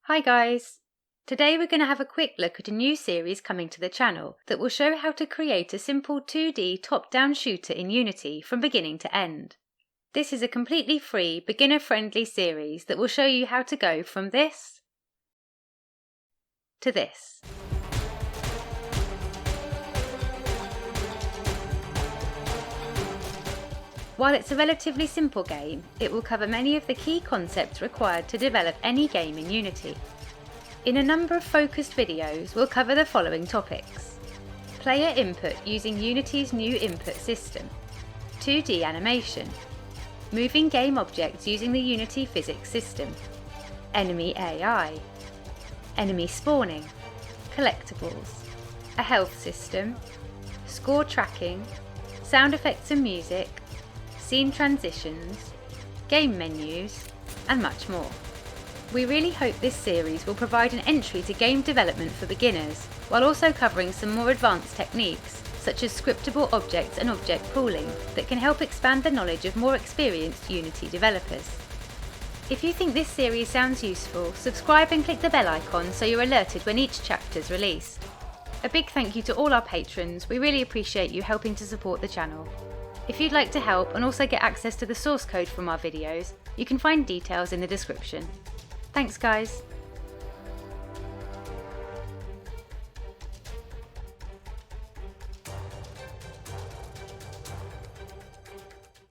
Hi guys! Today we're going to have a quick look at a new series coming to the channel that will show how to create a simple 2D top-down shooter in Unity from beginning to end. This is a completely free, beginner-friendly series that will show you how to go from this to this. While it's a relatively simple game, it will cover many of the key concepts required to develop any game in Unity. In a number of focused videos, we'll cover the following topics: player input using Unity's new input system, 2D animation, moving game objects using the Unity physics system, enemy AI, enemy spawning, collectibles, a health system, score tracking, sound effects and music, scene transitions, game menus, and much more. We really hope this series will provide an entry to game development for beginners, while also covering some more advanced techniques, such as scriptable objects and object pooling, that can help expand the knowledge of more experienced Unity developers. If you think this series sounds useful, subscribe and click the bell icon so you're alerted when each chapter is released. A big thank you to all our patrons, we really appreciate you helping to support the channel. If you'd like to help and also get access to the source code from our videos, you can find details in the description. Thanks guys!